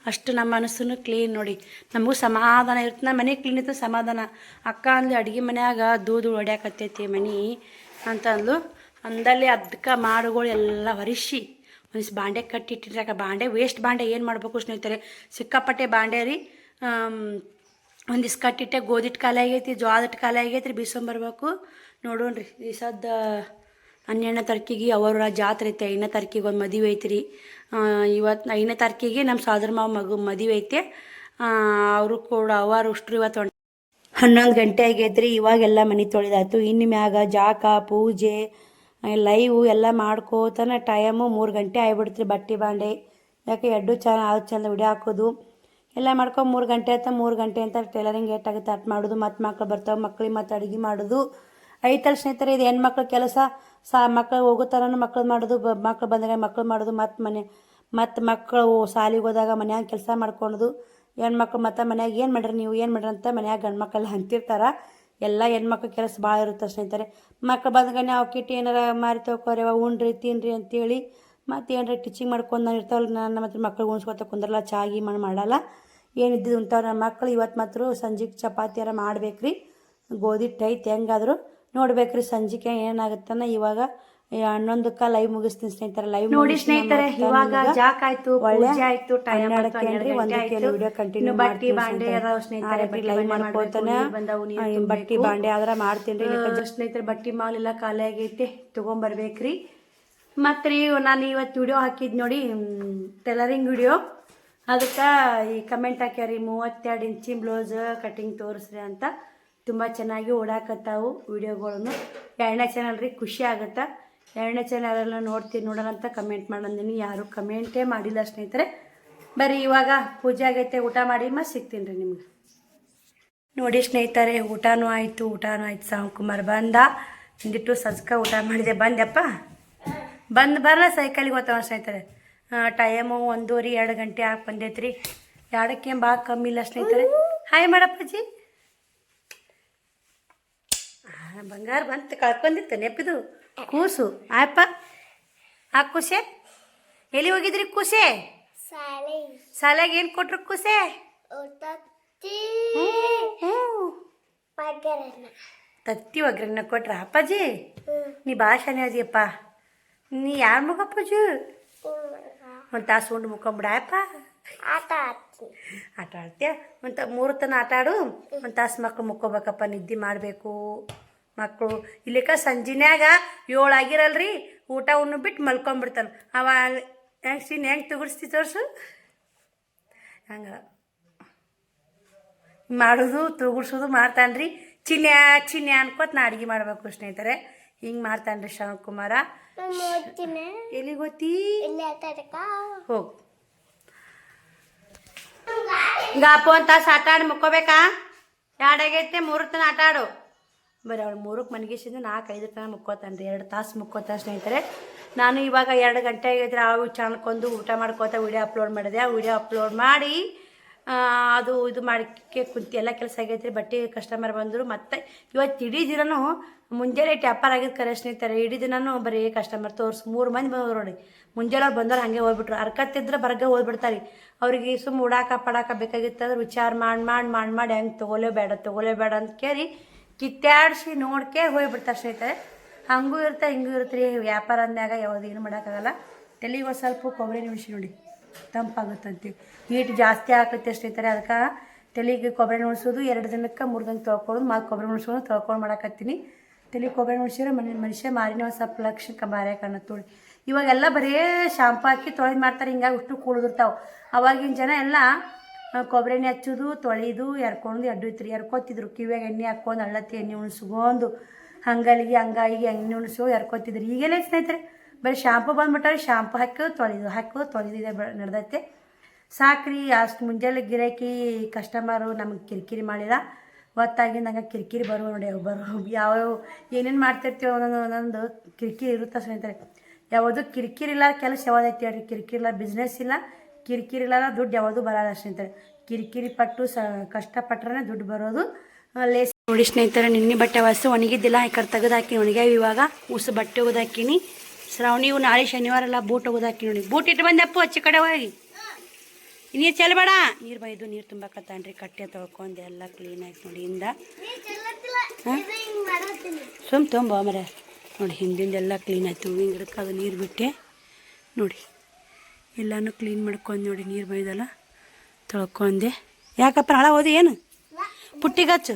ಅಷ್ಟು ನಮ್ಮ ಮನಸ್ಸನ್ನು ಕ್ಲೀನ್ ನೋಡಿ. ನಮಗೂ ಸಮಾಧಾನ ಇರುತ್ತೆ. ನಮ್ಮ ಮನೆ ಕ್ಲೀನ್ ಇತ್ತು ಸಮಾಧಾನ. ಅಕ್ಕ ಅಂದು ಅಡುಗೆ ಮನ್ಯಾಗ ಧೂಳು ಹೊಡ್ಯಾಕತ್ತೈತಿ ಮನೆ ಅಂತಂದು ಅಂದಲ್ಲಿ ಅದಕ್ಕೆ ಮಾಡುಗಳು ಎಲ್ಲ ಹೊರಿಸಿ ಒಂದಿಷ್ಟು ಬಾಂಡೆ ಕಟ್ಟಿಟ್ಟಿರಾಕ. ಬಾಂಡೆ ವೇಸ್ಟ್ ಬಾಂಡೆ ಏನು ಮಾಡಬೇಕು ಸ್ನೇಹಿತರೆ, ಸಿಕ್ಕಾಪಟ್ಟೆ ಬಾಂಡೆ ರೀ. ಒಂದಿಷ್ಟು ಕಟ್ಟಿಟ್ಟೆ. ಗೋಧಿಟ್ಟು ಖಾಲಿ ಆಗೈತಿ, ಜೋಳದಿಟ್ಟು ಖಾಲಿ ಆಗೈತಿ ರೀ. ಬಿಸಂಬರ್ಬೇಕು ನೋಡೋಣ್ರಿ. ಈ ಸದ್ದ 12ನೇ ತಾರೀಕಿಗೆ ಅವರ ಜಾತ್ರೆ ಐತೆ. 5ನೇ ತಾರೀಕಿಗೆ ಒಂದು ಮದುವೆ ಐತಿ ರೀ. ಇವತ್ತು 5ನೇ ತಾರೀಕಿಗೆ ನಮ್ಮ ಸೋದರ ಮಾವ ಮದುವೆ ಐತೆ. ಅವರು ಕೂಡ ಅವರು ಅಷ್ಟ್ರು ಇವತ್ತು 11 ಗಂಟೆ ಆಗೈತ್ರಿ. ಇವಾಗೆಲ್ಲ ಮನೆ ತೊಳೆದಾಯ್ತು. ಇನ್ನು ಮ್ಯಾಗ ಜಾಕ ಪೂಜೆ ಲೈವು ಎಲ್ಲ ಮಾಡ್ಕೋತಾನೆ ಟೈಮು 3 ಗಂಟೆ ಆಗಿಬಿಡ್ತ್ರಿ. ಬಟ್ಟೆ ಬಾಂಡೆ ಯಾಕೆ 2 ಚಂದ ವಿಡಿಯೋ ಹಾಕೋದು ಎಲ್ಲ ಮಾಡ್ಕೊಂಡು 3 ಗಂಟೆ ಆಯ್ತು. 3 ಗಂಟೆ ಅಂತ ಟೈಲರಿಂಗ್ ಏಟಾಗುತ್ತೆ ಅಟ್ ಮಾಡೋದು. ಮತ್ತು ಮಕ್ಳು ಬರ್ತಾವೆ, ಮಕ್ಳಿಗೆ ಮತ್ತು ಅಡುಗೆ ಮಾಡೋದು ಐತಲ್ಲ ಸ್ನೇಹಿತರೆ. ಇದು ಹೆಣ್ಮಕ್ಳ ಕೆಲಸ. ಮಕ್ಳು ಹೋಗೋ ಥರನೂ ಮಕ್ಳು ಮಾಡೋದು, ಮಕ್ಳು ಬಂದಾಗ ಮಕ್ಳು ಮಾಡೋದು. ಮತ್ತು ಮಕ್ಕಳು ಶಾಲಿಗೆ ಹೋದಾಗ ಮನ್ಯಾಗ ಕೆಲಸ ಮಾಡ್ಕೊಳೋದು. ಹೆಣ್ಮಕ್ಳು ಮತ್ತು ಮನ್ಯಾಗ ಏನು ಮಾಡ್ರಿ ನೀವು, ಏನು ಮಾಡ್ರಿ ಅಂತ ಮನ್ಯಾಗ ಗಂಡು ಮಕ್ಕಳೆಲ್ಲ ಅಂತಿರ್ತಾರೆ. ಎಲ್ಲ ಹೆಣ್ಮಕ್ಳು ಕೆಲಸ ಭಾಳ ಇರುತ್ತೆ ಸ್ನೇಹಿತರೆ. ಮಕ್ಳು ಬಂದಾಗ ನಾವು ಕಿಟ್ಟು ಏನಾರ ಮಾರಿ ತೊಗೊರಿ, ಉಣ್ರಿ ತಿನ್ನಿರಿ ಅಂತೇಳಿ ಮತ್ತು ಏನಾರ ಟೀಚಿಂಗ್ ಮಾಡ್ಕೊಂಡು ಇರ್ತಾವಲ್ಲ. ನನ್ನ ಮತ್ತು ಮಕ್ಳಿಗೆ ಉಣ್ಸ್ಕೊತ ಕುಂದ್ರಲ್ಲ, ಚಾಗಿ ಮಾಡಲ್ಲ. ಏನಿದ್ದು ಉಂಟಾವ ನಮ್ಮ ಮಕ್ಳು. ಇವತ್ತು ಮಾತ್ರ ಸಂಜೆಗೆ ಚಪಾತಿಯಾರ ಮಾಡ್ಬೇಕು ರೀ. ಗೋಧಿಟ್ಟು ಐತೆ ಹೆಂಗಾದ್ರು ನೋಡ್ಬೇಕ್ರಿ ಸಂಜಿಕೆ ಏನಾಗುತ್ತನ್ನ. ಇವಾಗ 11ಕ್ಕೆ ಲೈವ್ ಮುಗಿಸ್ತೀನಿ ಸ್ನೇಹಿತರೆ. ಲೈವ್ ನೋಡಿ ಸ್ನೇಹಿತರೆ. ಇವಾಗ ಜಾಕ್ ಆಯ್ತು, ಪೂಜೆ ಆಯ್ತು, ಟೈಮ್ ಆಡ್ಕೇನ್ರಿ. ಒಂದಕ್ಕೆ ವಿಡಿಯೋ ಕಂಟಿನ್ಯೂ ಬಟ್ಟಿ ಬಾಂಡೆ ಸ್ನೇಹಿತರೆ. ಲೈವ್ ಮಾಡ್ಕೋತಾನೆ ಬಟ್ಟಿ ಬಾಂಡೆ ಆದ್ರೆ ಮಾಡ್ತೀನಿ ರೀ ಸ್ನೇಹಿತರೆ. ಬಟ್ಟಿ ಮಾಲ್ ಎಲ್ಲ ಖಾಲಿ ಆಗೈತೆ, ತೊಗೊಂಬರ್ಬೇಕ್ರಿ. ಮತ್ತು ರೀ ನಾನು ಇವತ್ತು ವಿಡಿಯೋ ಹಾಕಿದ್ದು ನೋಡಿ, ಟೈಲರಿಂಗ್ ವಿಡಿಯೋ. ಅದಕ್ಕೆ ಈ ಕಮೆಂಟ್ ಹಾಕ್ಯಾರಿ 32 ಇಂಚಿನ ಬ್ಲೌಸ್ ಕಟಿಂಗ್ ತೋರಿಸ್ರಿ ಅಂತ. ತುಂಬ ಚೆನ್ನಾಗಿ ಓಡಾಕತ್ತಾವು ವೀಡಿಯೋಗಳನ್ನು. 2ನೇ ಚಾನಲ್ ರೀ, ಖುಷಿ ಆಗುತ್ತೆ. 2ನೇ ಚಾನಲೆಲ್ಲ ನೋಡೋಣ ಅಂತ ಕಮೆಂಟ್ ಮಾಡಂದಿನಿ. ಯಾರು ಕಮೆಂಟೇ ಮಾಡಿಲ್ಲ ಸ್ನೇಹಿತರೆ. ಬರೀ ಇವಾಗ ಪೂಜೆ ಆಗೈತೆ, ಊಟ ಮಾಡಿ ಮತ್ತೆ ಸಿಗ್ತೀನಿ ರೀ ನಿಮ್ಗೆ. ನೋಡಿ ಸ್ನೇಹಿತರೆ, ಊಟನೂ ಆಯಿತು. ಸಾವಂಕುಮಾರ್ ಬಂದ, ಹಿಂದಿಟ್ಟು ಸಜ್ಕ ಊಟ ಮಾಡಿದೆ. ಬಂದೆಪ್ಪ ಬರಲ್ಲ, ಸೈಕಲಿಗೆ ಹೋಗ್ತಾವ ಸ್ನೇಹಿತರೆ. ಟೈಮು 1:30 ಗಂಟೆ ಆಗಿ ಬಂದೈತ್ರಿ. 2ಕ್ಕೆ ಭಾಳ ಕಮ್ಮಿ ಇಲ್ಲ ಸ್ನೇಹಿತರೆ. ಹಾಯ್ ಮಾಡಪ್ಪಜ್ಜಿ. ಬಂಗಾರ ಬಂತು, ಕಳ್ಕೊಂಡಿತ್ತು ನೆಪಿದು ಕೂಸು. ಆಯಪ್ಪ ಆ ಕೂಸೆ ಎಲ್ಲಿ ಹೋಗಿದ್ರಿ? ಕೂಸೆ ಶಾಲೆಗೆ ಏನು ಕೊಟ್ರು? ಕೂಸೆ ತತ್ತಿ ಒಗ್ಗರಣೆ ಕೊಟ್ರ ಅಪ್ಪಾಜಿ? ನೀ ಭಾಳ ಶಾನೆ ಅದಿಯಪ್ಪ. ನೀ ಯಾರ ಮಗಪ್ಪಜು? ಒಂದು ತಾಸು ಉಂಡು ಮುಕ್ಕೊಂಬಿಡಪ್ಪ. ಆಟ ಆಡ್ತೀಯ? ಒಂದು 3 ತನ ಆಟ ಆಡು. ಒಂದು ತಾಸು ಮಕ್ಳು ಮುಕ್ಕೋಬೇಕಪ್ಪ, ನಿದ್ದೆ ಮಾಡಬೇಕು ಮಕ್ಕಳು. ಇಲ್ಲಿಕ ಸಂಜಿನ್ಯಾಗ 7 ಆಗಿರಲ್ರಿ, ಊಟ ಉಣ್ಣು ಬಿಟ್ಟು ಮಲ್ಕೊಂಬಿಡ್ತಾನೆ ಅವ. ಹೆಂಗೆ ತುಗುಡಿಸ್ತಿ ತೋರಿಸು. ಹಂಗೆ ಮಾಡೋದು ತುಗುಡ್ಸೋದು ಮಾಡ್ತಾನ್ರಿ. ಚಿನ್ಯ ಅನ್ಕೋತ ನಾ ಅಡುಗೆ ಮಾಡಬೇಕು ಸ್ನೇಹಿತರೆ. ಹಿಂಗೆ ಮಾಡ್ತಾನ್ರಿ ಶಿವಕುಮಾರ. ಎಲ್ಲಿಗೆ ಹೋಗ್ತಿ? ಹೋಗು ಗಾಪು ಅಂತ ಆಟ ಆಡಿ ಮುಕ್ಕೋಬೇಕಾ? 2 ಆಗೈತೆ, 3 ತನ ಆಟ ಆಡು. ಬರೀ ಅವ್ಳು 3ಕ್ಕೆ ಮನಗಿಸಿದ್ದು 4-5 ತನಕ ಮುಕ್ಕೋತಾನೆ ರೀ. 2 ತಾಸು ಮುಕ್ಕೋತಾನೆ ಸ್ನೇಹಿತರೆ. ನಾನು ಇವಾಗ 2 ಗಂಟೆ ಆಗಿದ್ರೆ ಆ ಚಾನಲ್ಕೊಂದು ಊಟ ಮಾಡ್ಕೋತಾ ವಿಡಿಯೋ ಅಪ್ಲೋಡ್ ಮಾಡಿದೆ. ಆ ವಿಡಿಯೋ ಅಪ್ಲೋಡ್ ಮಾಡಿ ಅದು ಇದು ಮಾಡೋಕ್ಕೆ ಕುಂತು ಎಲ್ಲ ಕೆಲಸ ಆಗೈತೆ ರೀ. ಬಟ್ಟೆ ಕಸ್ಟಮರ್ ಬಂದರು. ಮತ್ತು ಇವತ್ತು ಇಡೀ ದಿನವೂ ಮುಂಜಾನೆ ಟ್ಯಾಪರ್ ಆಗಿದ್ದು ಕರೆ ಸ್ನೇಹಿತರೆ. ಇಡೀ ದಿನವೂ ಬರೀ ಕಸ್ಟಮರ್ 3 ಮಂದಿ ಬಂದರು ನೋಡಿ. ಮುಂಜಾನೆ ಅವ್ರು ಬಂದವ್ರು ಹಾಗೆ ಹೋಗ್ಬಿಟ್ರು. ಅರ್ಕತ್ತಿದ್ರೆ ಬರ್ಗ ಹೋಗ್ಬಿಡ್ತಾರೆ. ಅವ್ರಿಗೆ ಸುಮ್ಮ ಉಡಾಕ ಪಡಾಕ ಬೇಕಾಗಿತ್ತಂದ್ರೆ ವಿಚಾರ ಮಾಡಿ ಹೆಂಗೆ ತೊಗೊಲೇಬೇಡ ಅಂತ ಕೇಳಿ ಕಿತ್ತಾಡಿಸಿ ನೋಡ್ಕೆ ಹೋಗ್ಬಿಡ್ತಾರೆ ಸ್ನೇಹಿತರೆ. ಹಂಗೂ ಇರುತ್ತೆ ಹಿಂಗೂ ಇರುತ್ತೆ ರೀ. ವ್ಯಾಪಾರ ಅಂದಾಗ ಯಾವುದು ಏನು ಮಾಡೋಕ್ಕಾಗಲ್ಲ. ತಲೆಗೆ ಒಂದು ಸ್ವಲ್ಪ ಕೊಬ್ಬರಿ ನಿಮಿಷ ನೋಡಿ. ತಂಪಾಗುತ್ತಂತೀವಿ. ಹೀಟ್ ಜಾಸ್ತಿ ಆಗುತ್ತೆ ಸ್ನೇಹಿತರೆ. ಅದಕ್ಕೆ ತಲೆಗೆ ಕೊಬ್ಬರಿ ಎಣ್ಣೆ ಉಣಿಸೋದು 2 ದಿನಕ್ಕೆ 3 ದಿನಕ್ಕೆ ತೊಳ್ಕೊಳ್ಳೋದು, ಮತ್ತು ಕೊಬ್ಬರಿ ಉಣಿಸೋದು ತೊಳ್ಕೊಂಡು ಮಾಡಕತ್ತೀನಿ. ತಲೆಗೆ ಕೊಬ್ಬರಿ ಎಣ್ಣೆ ಉಣಿಸಿದ್ರೆ ಮನುಷ್ಯ ಮಾರಿನ ಒಂದು ಸ್ವಲ್ಪ ಲಕ್ಷಕ್ಕೆ ಬಾರೆ ಕಾಣತ್ತೆ ನೋಡಿ. ಇವಾಗೆಲ್ಲ ಬರೀ ಶಾಂಪು ಹಾಕಿ ತೊಳೆದು ಮಾಡ್ತಾರೆ, ಹಿಂಗಾಗಿ ಅಷ್ಟು ಕೂಳಿದಿರ್ತಾವೆ. ಅವಾಗಿನ ಜನ ಎಲ್ಲ ಕೊಬ್ಬರಿ ಎಣ್ಣೆ ಹಚ್ಚೋದು, ತೊಳೆದು ಎರ್ಕೊಂಡು ಇತ್ತು ಎರ್ಕೊತಿದ್ರು. ಕಿವಿಯಾಗ ಎಣ್ಣೆ ಹಾಕ್ಕೊಂಡು ಹಳ್ಳತ್ತಿ ಎಣ್ಣೆ ಉಣಿಸ್ಕೊಂಡು ಹಂಗಲಿಗೆ ಹಂಗಾಯಿಗೆ ಎಣ್ಣೆ ಉಣಿಸ್ಕೊಂಡು ಎರ್ಕೊತಿದ್ರು. ಈಗೆಲ್ಲ ಸ್ನೇಹಿತರೆ ಬರೀ ಶಾಂಪು ಬಂದ್ಬಿಟ್ಟಾರೆ, ಶಾಂಪು ಹಾಕೋದು ತೊಳೆದು ಇದೆ ನಡೆದೈತೆ. ಸಾಕ್ರಿ ಅಷ್ಟು ಮುಂಜಾನೆ ಗಿರಾಕಿ ಕಸ್ಟಮರು ನಮಗೆ ಕಿರಿಕಿರಿ ಮಾಡಿಲ್ಲ. ಹೊತ್ತಾಗಿ ನಂಗೆ ಕಿರಿಕಿರಿ ಬರುವ ನೋಡಿ, ಯಾವ್ಯಾವ ಏನೇನು ಮಾಡ್ತಿರ್ತೀವಿ ಒಂದೊಂದು ಕಿರಿಕಿರಿ ಇರುತ್ತೆ ಸ್ನೇಹಿತರೆ. ಯಾವುದು ಕಿರಿಕಿರಿ ಇಲ್ಲ ಕೆಲಸ ಯಾವ್ದೈತಿ ಹೇಳ್ರಿ. ಕಿರಿಕಿರಿ ಇಲ್ಲ ಬಿಸ್ನೆಸ್ ಇಲ್ಲ, ಕಿರಿಕಿರಿ ಇಲ್ಲ ದುಡ್ಡು ಯಾವುದು ಬರಲ್ಲ ಸ್ನೇಹಿತರೆ. ಕಿರಿಕಿರಿ ಪಟ್ಟು ಕಷ್ಟಪಟ್ರೆ ದುಡ್ಡು ಬರೋದು ಲೇಸ್ ನೋಡಿ ಸ್ನೇಹಿತರೆ. ನಿನ್ನೆ ಬಟ್ಟೆ ವಾಸು ಒಣಗಿದ್ದಿಲ್ಲ, ಈ ಕಡೆ ತೆಗೆದು ಹಾಕಿ ಒಣಗ್ಯಾವ. ಇವಾಗ ಉಸು ಬಟ್ಟೆ ಒಗ್ದಾಕಿನಿ. ಶ್ರಾವಣಿ ಇವು ನಾಳೆ ಶನಿವಾರ ಎಲ್ಲ ಬೂಟ್ ಒಗ್ದಾಕಿ ನೋಡಿ. ಬೂಟ್ ಇಟ್ಟು ಬಂದೆ ಅಪ್ಪು ಹಚ್ಚಿ ಕಡೆ ಹೋಗಿ. ನೀರು ಚೆಲ್ಲಬೇಡ, ನೀರು ಬೈದು ನೀರು ತುಂಬಕತ್ತಾನ್ರಿ. ಕಟ್ಟೆ ತೊಳ್ಕೊಂಡು ಎಲ್ಲ ಕ್ಲೀನ್ ಆಯ್ತು ನೋಡಿ. ಹಿಂದ ತುಂಬ ಮರ ನೋಡಿ, ಹಿಂದಿಂದೆಲ್ಲ ಕ್ಲೀನ್ ಆಯಿತು. ಹೂವಿನ ಗಿಡಕ್ಕೆ ಅದು ನೀರು ಬಿಟ್ಟೆ ನೋಡಿ, ಎಲ್ಲನೂ ಕ್ಲೀನ್ ಮಾಡ್ಕೊಂಡು ನೋಡಿ. ನೀರು ಬೈದಲ್ಲ ತೊಳ್ಕೊಂಡೆ. ಯಾಕಪ್ಪ ಹಾಳ ಹೋದಿ ಏನು? ಪುಟ್ಟಿಗಚ್ಚು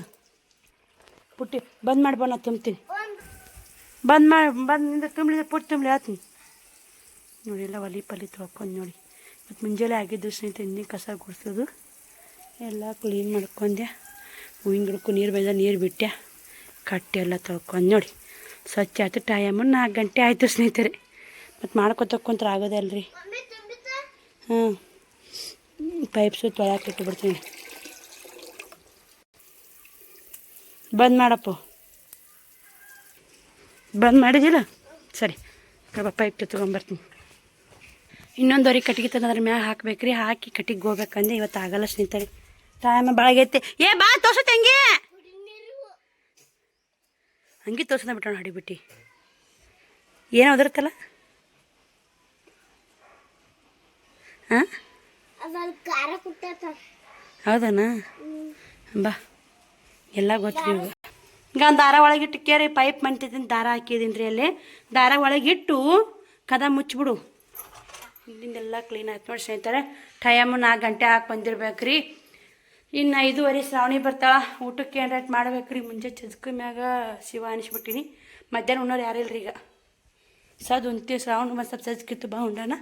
ಪುಟ್ಟಿ ಬಂದ್ ಮಾಡ್ಬೋ, ನಾ ತುಂಬ್ತೀನಿ. ಬಂದು ತುಂಬಲಿ ಪುಟ್ಟಿ ತುಂಬಲಿ ಆತೀನಿ ನೋಡಿ. ಎಲ್ಲ ಒಲಿ ಪಲಿ ತೊಳ್ಕೊಂಡು ನೋಡಿ. ಮತ್ತು ಮುಂಜಾನೆ ಆಗಿದ್ದು ಸ್ನೇಹಿತರೆ, ಇನ್ನೇ ಕಸ ಗುಡಿಸೋದು ಎಲ್ಲ ಕ್ಲೀನ್ ಮಾಡ್ಕೊಂಡೆ. ಹೂವಿನ ಗಿಡಕ್ಕೂ ನೀರು ಬೈದ ನೀರು ಬಿಟ್ಟೆ, ಕಟ್ಟಿ ಎಲ್ಲ ತೊಳ್ಕೊಂಡು ನೋಡಿ. ಸ್ವಚ್ಛ ಆಯ್ತು. ಟೈಮು 4 ಗಂಟೆ ಆಯಿತು ಸ್ನೇಹಿತರೆ. ಮತ್ತು ಮಾಡ್ಕೊತಕ್ಕೊಂತ್ರ ಆಗೋದೇ ಅಲ್ರಿ. ಪೈಪ್ಸು ತೊಳಕ್ಕೆ ಇಟ್ಟುಬಿಡ್ತೀನಿ. ಬಂದ್ ಮಾಡಪ್ಪ, ಬಂದ್ ಮಾಡಿದಿಲ್ಲ ಸರಿ. ಪೈಪ್ ತೊಗೊಂಬರ್ತೀನಿ. ಇನ್ನೊಂದವ್ರಿಗೆ ಕಟ್ಟಿಗೆ ತಂದು ಅದ್ರ ಮ್ಯಾಗ ಹಾಕ್ಬೇಕ್ರಿ. ಹಾಕಿ ಕಟ್ಟಿಗೆ ಹೋಗ್ಬೇಕಂದ್ರೆ ಇವತ್ತು ಆಗಲ್ಲ ಸ್ನೇಹಿತರೆ. ಟೈಮ್ ಬೆಳಗೈತೆ. ಏ ಬಾ ತೋರ್ಸತ್ತೆ ಹಂಗೆ ತೋರ್ಸದ ಬಿಟ್ಟೋಣ ಹಡಿಬಿಟ್ಟು. ಏನು ಒದರ್ತಲ್ಲ? ಹಾಂ ಹೌದನಾ? ಬಾ ಎಲ್ಲ ಗೊತ್ತಿರಿ. ಈಗ ಒಂದು ದಾರ ಒಳಗಿಟ್ಟು ಕೇರಿ ಪೈಪ್ ಮಂತಿದ್ದೀನಿ, ದಾರ ಹಾಕಿದ್ದೀನಿ ರೀ. ಅಲ್ಲಿ ದಾರ ಒಳಗಿಟ್ಟು ಕದ ಮುಚ್ಚಿಬಿಡು. ಇಲ್ಲಿಂದೆಲ್ಲ ಕ್ಲೀನ್ ಆಯ್ತು ನೋಡಿ ಸ್ನೇಹಿತರೆ. ಟೈಮು 4 ಗಂಟೆ ಹಾಕಿ ಬಂದಿರ್ಬೇಕು ರೀ. ಇನ್ನು 5:15 ಶ್ರಾವಣಿ ಬರ್ತಾಳೆ. ಊಟಕ್ಕೆ ಏನು ರೇಟ್ ಮಾಡ್ಬೇಕು ರೀ. ಮುಂಜೆ ಚಜ್ಕ ಮ್ಯಾಗ ಶಿವ ಅನಿಸ್ಬಿಟ್ಟಿನಿ. ಮಧ್ಯಾಹ್ನ ಉಣ್ಣೋರು ಯಾರಿಲ್ಲ ರೀ. ಈಗ ಸದ್ ಉಂತೀವಿ. ಶ್ರಾವಣ ಮತ್ತು ಸ್ವಲ್ಪ ಸಜ್ಕಿತ್ತು ಬಾ ಉಂಡಾನ.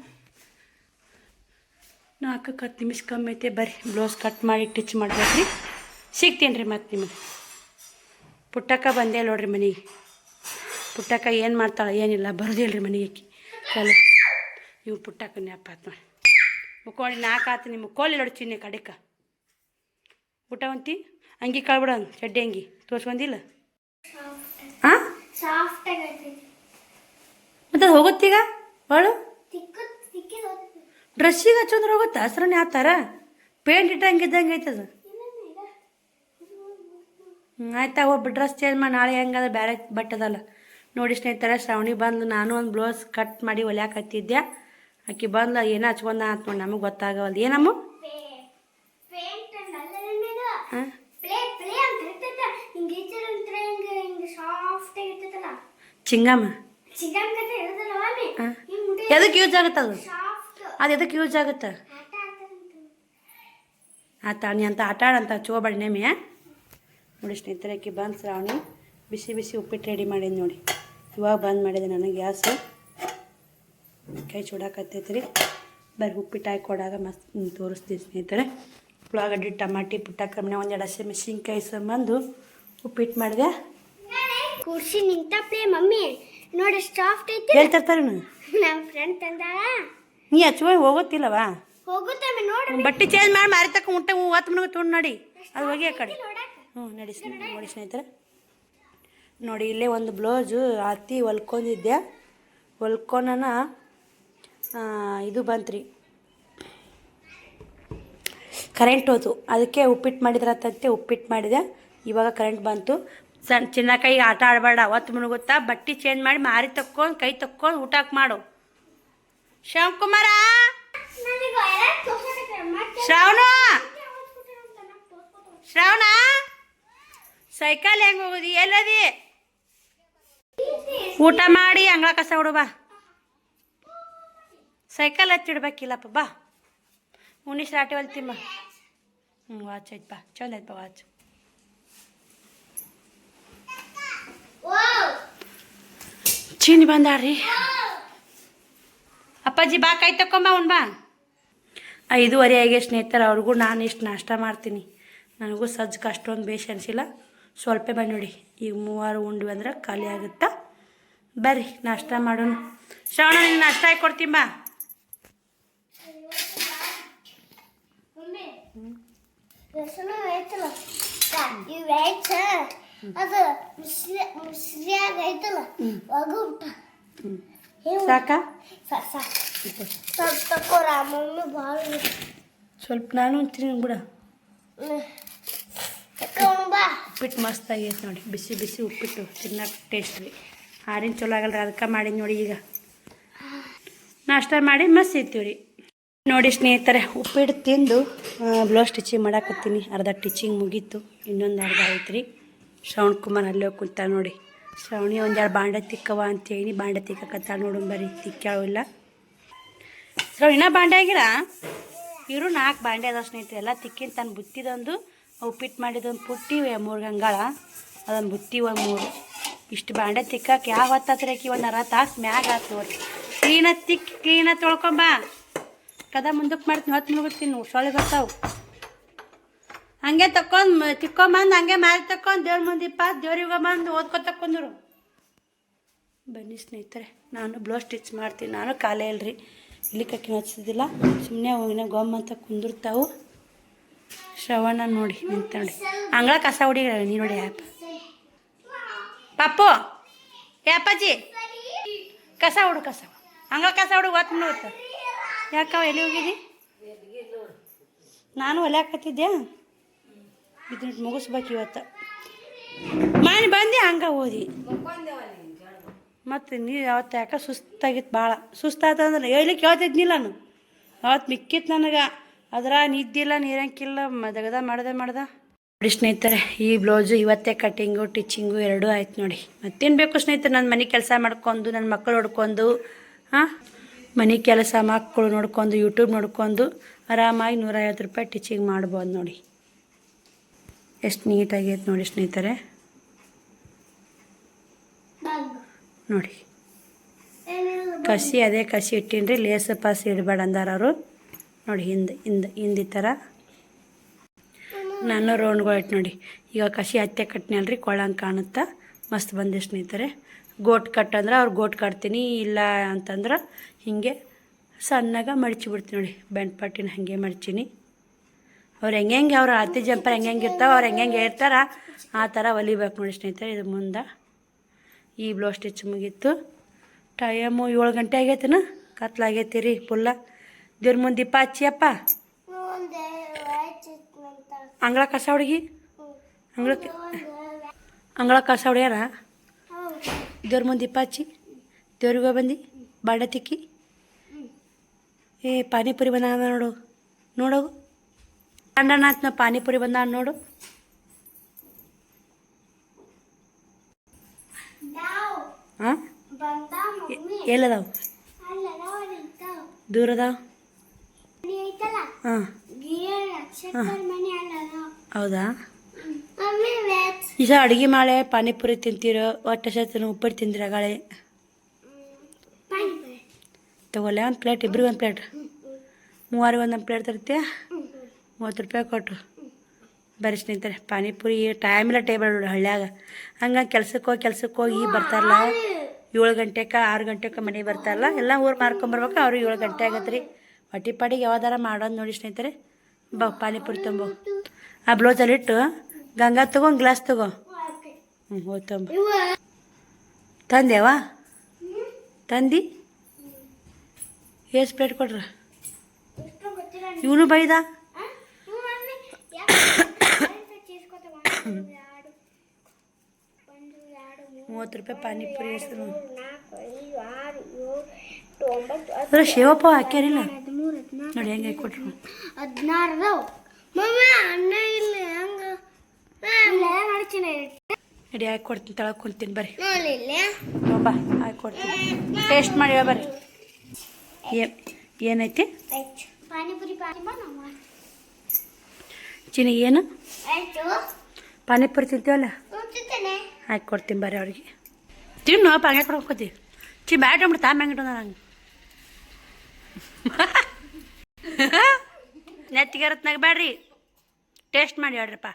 4-10 ನಿಮಿಷ ಕಮ್ಮಿ ಐತೆ. ಬರ್ರಿ ಬ್ಲೌಸ್ ಕಟ್ ಮಾಡಿ ಟಿಚ್ ಮಾಡ್ಬೇಕು ರೀ. ಸಿಗ್ತೀನಿ ರೀ ಮತ್ತೆ ನಿಮಗೆ. ಪುಟ್ಟಕ್ಕ ಬಂದೇ ನೋಡ್ರಿ ಮನೆಗೆ. ಪುಟ್ಟಕ್ಕ ಏನು ಮಾಡ್ತಾಳೆ ಏನಿಲ್ಲ, ಬರೋದಿಲ್ಲ ರೀ ಮನೆಗೆ ಆಕಿ. ಚಲೋ ಇವು ಪುಟ್ಟಕ್ಕ ನ್ಯಾಪ ಆತು ನೋಡಿ. ಮುಕ್ಕೊಂಡು 4 ಆತು. ನಿಮ್ಮ ಮುಕ್ಕೋಲಿ ನೋಡಿ ಚಿನ್ನೆ ಕಡೆಕ ಊಟ ಒಂತಿ ಅಂಗಿ ಕಳ್ಬಿಡ. ಚಡ್ಡಿ ಅಂಗಿ ತೋರ್ಸ್ಕೊಂಡಿಲ್ಲ. ಹಾಂ ಮತ್ತೆ ಅದು ಹೋಗುತ್ತೀಗ ಅವಳು ಡ್ರೆಸ್ಸಿಗೆ ಹಚ್ಚೋದ್ರೆ ಹೋಗುತ್ತಾ? ಹಸ್ರನೇ ಆ ಥರ ಪೇಂಟ್ ಇಟ್ಟಂಗಿದ್ದಂಗೆ ಐತದ. ಆಯ್ತಾ, ಹೋಗ್ಬಿಟ್ಟು ಡ್ರೆಸ್ ಚೇಂಜ್ ಮಾಡಿ ನಾಳೆ ಹೆಂಗದ ಬೇರೆ ಬಟ್ಟದಲ್ಲ ನೋಡಿ ಸ್ನೇಹಿತರೆ. ಶ್ರಾವಣಿ ಬಂದು ನಾನು ಒಂದು ಬ್ಲೌಸ್ ಕಟ್ ಮಾಡಿ ಹೊಲ್ಯಾಕತ್ತಿದ್ದೆ. ಆಕಿ ಬಂದು ಏನೋ ಹಚ್ಕೊಂಡ ಅಂತ ನೋಡಿ. ನಮಗೆ ಗೊತ್ತಾಗವಲ್ದು. ಏನಮ್ಮ ಚಿಂಗಮ್ಮ ಎದಕ್ಕೆ ಯೂಸ್ ಆಗುತ್ತೆ ಅದು? ಅದು ಎದಕ್ಕೆ ಯೂಸ್ ಆಗುತ್ತೆ? ಆತ ನೀ ಅಂತ ಆಟ ಆಡಂತ ಹಚ್ಕೋಬೇಡಿ ನೇಮಿ. ನೋಡಿ ಸ್ನೇಹಿತರೆ, ಆಕಿ ಬಂದು ಶ್ರಾವಣಿ ಬಿಸಿ ಬಿಸಿ ಉಪ್ಪಿಟ್ಟು ರೆಡಿ ಮಾಡೀನಿ ನೋಡಿ. ಇವಾಗ ಬಂದ್ ಮಾಡಿದೆ ನನಗೆ ಗ್ಯಾಸು. ಕೈ ಚೂಡಾಕತ್ತೈತಿ ರೀ. ಬರ್ರಿ ಉಪ್ಪಿಟ್ಟು ಹಾಕಿ ಕೊಡಾಗ ಮಸ್ತ್ ತೋರಿಸ್ತೀವಿ ಸ್ನೇಹಿತರೆ. ಉಳ್ಳಾಗಡ್ಡಿ ಟಮಾಟಿ ಪುಟ್ಟಕ್ರಮಣೆ 1-2 ಹಸಿಮೆಣಸಿನ್ಕಾಯಿ ಸಂಬಂದು ಉಪ್ಪಿಟ್ಟು ಮಾಡಿದೆ. ಕುರ್ಸಿ ನಿಂತಪ್ಲೆ ಮಮ್ಮಿ ನೋಡಿ ಸಾಫ್ಟ್ ಐತಿ. ಹೇಳ್ತಿರ್ತಾರೆ ನಮ್ಮ ಫ್ರೆಂಡ್ ತಂದಾಳ. ನೀ ಹಚ್ಕೊಂಡು ಹೋಗುತ್ತಿಲ್ಲವಾ? ಹೋಗುತ್ತಮ್ಮೆ ನೋಡಿ. ಬಟ್ಟೆ ಚೇಂಜ್ ಮಾಡಿ ಮಾರಿ ತಕ್ಕ ಮುಟ್ಟ 30 ಮಿನಿಟ್ ತೊಗೊಂಡು ನೋಡಿ. ಅದು ಹೋಗಿ ಆ ಕಡೆ ನಡಿ ನೋಡಿ ಸ್ನೇಹಿತರೆ. ನೋಡಿ ಇಲ್ಲೇ ಒಂದು ಬ್ಲೌಸು ಅತ್ತಿ ಹೊಲ್ಕೊಂಡಿದ್ದೆ. ಹೊಲ್ಕೊನ ಇದು ಬಂತ್ರಿ, ಕರೆಂಟ್ ಹೋತು. ಅದಕ್ಕೆ ಉಪ್ಪಿಟ್ಟು ಮಾಡಿದ್ರತ್ತಂತೆ ಉಪ್ಪಿಟ್ಟು ಮಾಡಿದೆ. ಇವಾಗ ಕರೆಂಟ್ ಬಂತು. ಚಿನ್ನ ಕೈ ಆಟ ಆಡಬೇಡ. 30 ಮಿನಿಟ್ ಗೊತ್ತಾ? ಬಟ್ಟೆ ಚೇಂಜ್ ಮಾಡಿ ಮಾರಿ ತಕ್ಕೊಂಡು ಕೈ ತಕ್ಕೊಂಡು ಊಟಕ್ಕೆ ಮಾಡು. ಶ್ಯಾಮ್ಕುಮಾರ, ಶ್ರಾವಣ, ಶ್ರಾವಣ ಸೈಕಲ್ ಹೆಂಗೆ ಹೋಗೋದಿ? ಎಲ್ಲದಿ? ಊಟ ಮಾಡಿ ಅಂಗಳ ಕಸ ಹುಡು ಬಾ. ಸೈಕಲ್ ಹಚ್ಚಿಡ್ಬೇಕಿಲ್ಲಪ್ಪ ಬಾ. ಉಣಿಸ್ ರಾಟಿ ಹೊಲ್ತಿಮ್ಮ. ವಾಚ್ ಐತಪ್ಪ, ಚಂದ ಐತಪ್ಪ ವಾಚ್. ಚೀನಿ ಬಂದಾಡ್ರಿ. ಅಪ್ಪಾಜಿ ಬಾ, ಕೈ ತಕ್ಕೊಂಬ ಅವ್ನು ಬಾ. 5:30 ಆಗಿ ಸ್ನೇಹಿತರೆ, ಅವ್ರಿಗೂ ನಾನು ಇಷ್ಟು ನಾಷ್ಟ ಮಾಡ್ತೀನಿ. ನನಗೂ ಸಜ್ಜಕ್ಕೆ ಅಷ್ಟೊಂದು ಬೇಷ್ ಅನಿಸಿಲ್ಲ, ಸ್ವಲ್ಪ ಬಂದು ನೋಡಿ. ಈಗ 3 ಉಂಡ್ವಿ ಅಂದ್ರೆ ಖಾಲಿ ಆಗುತ್ತಾ. ಬರ್ರಿ ನಾಷ್ಟ ಮಾಡೋಣ. ಶ್ರವಣ ನಿಂಗೆ ನಾಷ್ಟ ಹಾಕಿ ಕೊಡ್ತೀನಿ ಬಾ. ಸಾಕಾ? ಸ್ವಲ್ಪ ನಾನು ತಿನ್ನಿ ಬಿಡ. ಉಪ್ಪಿಟ್ಟು ಮಸ್ತ್ ಆಗೈತೆ ನೋಡಿ, ಬಿಸಿ ಬಿಸಿ ಉಪ್ಪಿಟ್ಟು ತಿನ್ನಕ್ಕೆ ಟೇಸ್ಟ್ ರೀ. ಹಾರಿನ ಚಲೋ ಆಗಲ್ಲ ರೀ, ಅದಕ್ಕೆ ಮಾಡೀನಿ ನೋಡಿ. ಈಗ ನಾಷ್ಟ ಮಾಡಿ ಮಸ್ತ್ ಇರ್ತೀವಿ ರೀ. ನೋಡಿ ಸ್ನೇಹಿತರೆ, ಉಪ್ಪಿಟ್ಟು ತಿಂದು ಬ್ಲೌಸ್ ಸ್ಟಿಚಿಂಗ್ ಮಾಡಾಕತ್ತೀನಿ. ಅರ್ಧ ಸ್ಟಿಚಿಂಗ್ ಮುಗೀತು, ಇನ್ನೊಂದು ಅರ್ಧ ಐತ್ರಿ. ಶ್ರವಣ್ ಕುಮಾರ್ ಅಲ್ಲಿ ಹೋಗಿ ಕುಂತ ನೋಡಿ. ಶ್ರವಣಿ ಒಂದೆರಡು ಬಾಂಡೆ ತಿಕ್ಕವ ಅಂತೇಳಿ ಬಾಂಡೆ ತಿಕ್ಕಕತ್ತ ನೋಡು. ಬರೀ ತಿಕ್ಕಾವು ಇಲ್ಲ. ಶ್ರವಣಿನ ಬಾಂಡೆ ಆಗಿರ ಇವರು 4 ಬಾಂಡೆ ಅದಾವ ಸ್ನೇಹಿತರೆ. ಎಲ್ಲ ತಿಕ್ಕಿನ ತನ್ನ ಬುತ್ತಿದೊಂದು, ಉಪ್ಪಿಟ್ಟು ಮಾಡಿದೊಂದು ಪುಟ್ಟಿ 3 ಗಂಗಾಳ, ಅದೊಂದು ಬುತ್ತಿ 1 3. ಇಷ್ಟು ಬಾಂಡೆ ತಿಕ್ಕಕ್ಕೆ ಯಾವ ಹೊತ್ತಾತ್ರಿ ಆಕಿ? ಒಂದು ಅರ್ಧ ತಾಸು ಮ್ಯಾಗ ಆತು ನೋಡಿ. ಕ್ಲೀನಾಗಿ ತಿಕ್ಕಿ ಕ್ಲೀನಾಗಿ ತೊಳ್ಕೊಂಬ. ಕದ ಮುಂದಕ್ಕೆ ಮಾಡ್ತೀನಿ, ಹೊತ್ತು ಮುಗಿಸ್ತೀನಿ. ಸೊಳ್ಳೆ ಬರ್ತಾವೆ. ಹಂಗೆ ತಿಕ್ಕೊಂಬಂದು ಹಂಗೆ ಮ್ಯಾಲೆ ತಕ್ಕೊಂಡು ದೇವ್ರ ಮುಂದಿಪ್ಪ ದೇವ್ರಿಗೆ ಬಂದು ಓದ್ಕೊತಕ್ಕೊಂಡ್ರು. ಬನ್ನಿ ಸ್ನೇಹಿತರೆ, ನಾನು ಬ್ಲೌಸ್ ಸ್ಟಿಚ್ ಮಾಡ್ತೀನಿ. ನಾನು ಕಾಲೇ ಇಲ್ರಿ, ಇಲ್ಲಿ ಕಕ್ಕಿ ಹಚ್ಚಿದ್ದಿಲ್ಲ, ಸುಮ್ಮನೆ ಹೋಗಿನ ಗೊಮ್ಮ ಅಂತ ಕುಂದಿರ್ತಾವು. ಶ್ರವಣ ನೋಡಿ ನಿಂತ ನೋಡಿ. ಅಂಗಳ ಕಸ ಹೊಡಿಗ ನೀ ನೋಡಿ. ಯಾಪ ಪಪ್ಪು, ಯಾಪಾಜಿ ಕಸ ಹುಡು, ಕಸ ಅಂಗಳ ಕಸ ಹುಡುಗ ಹೊತ್ತು ನೋಡ್ತ. ಯಾಕವ ಎಲ್ಲಿ ಹೋಗಿದ್ದಿ? ನಾನು ಒಲೆ ಹಾಕತ್ತಿದ್ದೆ, ಇದನ್ನ ಮುಗಿಸ್ಬೇಕು ಇವತ್ತು. ಮಾಡಿ ಬಂದು ಹಂಗೆ ಓದಿ ಮತ್ತು ನೀ ಯಾವತ್ತು ಯಾಕೆ ಸುಸ್ತಾಗಿತ್ತು, ಭಾಳ ಸುಸ್ತಾಯ್ತಂದ್ರೆ ಹೇಳ್ಲಿಕ್ಕೆ ಹೇಳ್ತಿದ್ನಿಲ್ಲ ನಾನು. ಅವತ್ತು ಮಿಕ್ಕಿತ್ತು ನನಗೆ, ಅದ್ರ ನಿದ್ದಿಲ್ಲ ನೀರಂಕಿಲ್ಲ, ದಗದ ಮಾಡ್ದೆ ನೋಡಿ ಸ್ನೇಹಿತರೆ. ಈ ಬ್ಲೌಸು ಇವತ್ತೇ ಕಟ್ಟಿಂಗು ಟಿಚಿಂಗು ಎರಡೂ ಆಯ್ತು ನೋಡಿ. ಮತ್ತೇನು ಬೇಕು ಸ್ನೇಹಿತರೆ, ನನ್ನ ಮನೆ ಕೆಲಸ ಮಾಡ್ಕೊಂಡು, ನನ್ನ ಮಕ್ಕಳು ನೋಡ್ಕೊಂಡು, ಮನೆ ಕೆಲಸ ಮಕ್ಕಳು ನೋಡ್ಕೊಂಡು, ಯೂಟ್ಯೂಬ್ ನೋಡ್ಕೊಂಡು ಆರಾಮಾಗಿ 150 ರೂಪಾಯಿ ಟಿಚಿಂಗ್ ಮಾಡ್ಬೋದು ನೋಡಿ. ಎಷ್ಟು ನೀಟಾಗೈತೆ ನೋಡಿ ಸ್ನೇಹಿತರೆ. ನೋಡಿ ಕಸಿ ಅದೇ ಕಸಿ ಇಟ್ಟಿನ್ರಿ, ಲೇಸ್ ಪಾಸ್ ಇಡಬೇಡ ಅಂದಾರ ಅವರು ನೋಡಿ. ಹಿಂದೆ ಈ ಥರ ನಾನು ರೌಂಡ್ಗಳು ಇಟ್ಟು ನೋಡಿ. ಈಗ ಕಸಿ ಹತ್ತೆ ಕಟ್ನಲ್ರಿ, ಕೊಳ್ಳಂಗೆ ಕಾಣುತ್ತಾ ಮಸ್ತ್ ಬಂದೆ ಸ್ನೇಹಿತರೆ. ಗೋಟ್ ಕಟ್ ಅಂದ್ರೆ ಅವ್ರು ಗೋಟ್ ಕಟ್ತೀನಿ, ಇಲ್ಲ ಅಂತಂದ್ರೆ ಹೀಗೆ ಸಣ್ಣಗೆ ಮಡಚಿ ಬಿಡ್ತೀನಿ ನೋಡಿ. ಬೆಂಡ್ ಪಟ್ಟಿನ ಹಾಗೆ ಮಡ್ಚೀನಿ. ಅವ್ರು ಹೆಂಗೆ ಅವ್ರು ಅತ್ತೆ ಜಂಪರ್ ಹೆಂಗೆ ಇರ್ತಾವೆ, ಅವ್ರು ಹೆಂಗೆ ಇರ್ತಾರ ಆ ಥರ ಹೊಲಿಬೇಕು ನೋಡಿ ಸ್ನೇಹಿತರೆ. ಇದು ಮುಂದೆ ಈ ಬ್ಲೌಸ್ ಸ್ಟಿಚ್ ಮುಗೀತು. ಟೈಮು 7 ಗಂಟೆ ಆಗೈತಿನ, ಕತ್ಲಾಗೈತಿ ರೀ ಫುಲ್ಲ. ದೇವ್ರ ಮುಂದೆ ದೀಪ ಹಚ್ಚಿಯಪ್ಪ. ಅಂಗಳ ಕಸ ಹುಡುಗಿ, ಅಂಗಳ ಕಸ ಹೊಡ್ಯಾರ. ದೇವ್ರ ಮುಂದೆ ದೀಪ ಹಚ್ಚಿ ದೇವ್ರಿಗೆ ಬಂದು ಬಾಂಡೆ ತಿಕ್ಕಿ. ಪಾನಿಪುರಿ ಬಂದ ನೋಡು, ನೋಡೋಗು ಕಂಡನಾತ್ ನಾ ಪಾನಿಪುರಿ ಬಂದ ನೋಡು. ಹಾಂ ಎಲ್ಲದಾವು? ದೂರ ಅದಾವ. ಹಾಂ ಹೌದಾ? ಈಗ ಅಡುಗೆ ಮಾಡೆ ಪಾನಿಪುರಿ ತಿಂತೀರೋ, ಒಟ್ಟು ಸತಿನ ಉಪ್ಪಿಟ್ಟು ತಿಂದಿರ ಗಾಳೆ ತಗೊಳ್ಳೆ. ಒಂದು ಪ್ಲೇಟ್, ಇಬ್ರಿಗೆ ಒಂದು ಪ್ಲೇಟ್, 3 ಒಂದೊಂದು ಪ್ಲೇಟ್ ತರ್ತೀಯ, 30 ರೂಪಾಯಿ ಕೊಟ್ಟು. ಬರೀ ಸ್ನೇಹಿತರೆ, ಪಾನಿಪುರಿ ಟೈಮಿಲ್ಲ ಟೇಬಲ್ ನೋಡಿ ಹಳ್ಳ್ಯಾಗ. ಹಂಗೆ ಕೆಲ್ಸಕ್ಕೆ ಹೋಗಿ ಬರ್ತಾರಲ್ಲ 7 ಗಂಟೆಗೆ 6 ಗಂಟೆಗೆ ಮನೆಗೆ ಬರ್ತಾರಲ್ಲ, ಎಲ್ಲ ಊರು ಮಾರ್ಕೊಂಬರ್ಬೇಕು. ಅವ್ರಿಗೆ 7 ಗಂಟೆ ಆಗತ್ತೆ ರೀ. ಹೊಟ್ಟಿ ಪಾಡಿಗೆ ಯಾವ್ದಾರ ಮಾಡೋದು ನೋಡಿ ಸ್ನೇಹಿತರೆ. ಬಾ ಪಾನಿಪುರಿ ತೊಂಬೋ. ಆ ಬ್ಲೌಸಲ್ಲಿಟ್ಟು ಗಂಗಾ ತಗೋ, ಒಂದು ಗ್ಲಾಸ್ ತಗೋ. ಹೋಗಿ ತೊಂಬ. ತಂದೆವಾ? ತಂದು ಎಷ್ಟು ಪ್ಲೇಟ್ ಕೊಟ್ರ? ಇವನು ಬೈದ. 30 ರೂಪಾಯಿ ಪಾನಿಪುರಿ ಹೆಸರು. ಅದ್ರ ಶಿವಪ್ಪ ಹಾಕ್ಯಾರಿಲ್ಲ ನೋಡಿ, ಹೆಂಗೆ ಕೊಟ್ರು. 16 ನಡಿ ಹಾಕಿ ಕೊಡ್ತೀನಿ, ತಳಗೆ ಕುಂತೀನಿ ಬರ್ರಿ. ಬಾ ಹಾಕಿ ಕೊಡ್ತೀನಿ, ಟೇಸ್ಟ್ ಮಾಡಿ ಬರ್ರಿ. ಏನೈತಿ? ಪಾನಿಪುರಿ ಚಿನಿ ಏನು ಆಯ್ತು ಪಾನಿಪುರಿ ತಿಂತೀವಲ್ಲ ನೋಡ್ತಿದ್ದೇನೆ. ಹಾಕಿ ಕೊಡ್ತೀನಿ ಬರ್ರಿ ಅವ್ರಿಗೆ ತಿನ್ನು ಹಂಗೆ ಕೊಡ್ಕೋತಿ ಬ್ಯಾಟ್ ಅಂದ್ಬಿಟ್ಟು ತಾಂಬ ನಂಗೆ ನೆತ್ತಿಗೆ ಇರತ್ನಾಗ ಬ್ಯಾಡ್ರಿ ಟೇಸ್ಟ್ ಮಾಡಿ ಹೇಳ್ರಪ್ಪ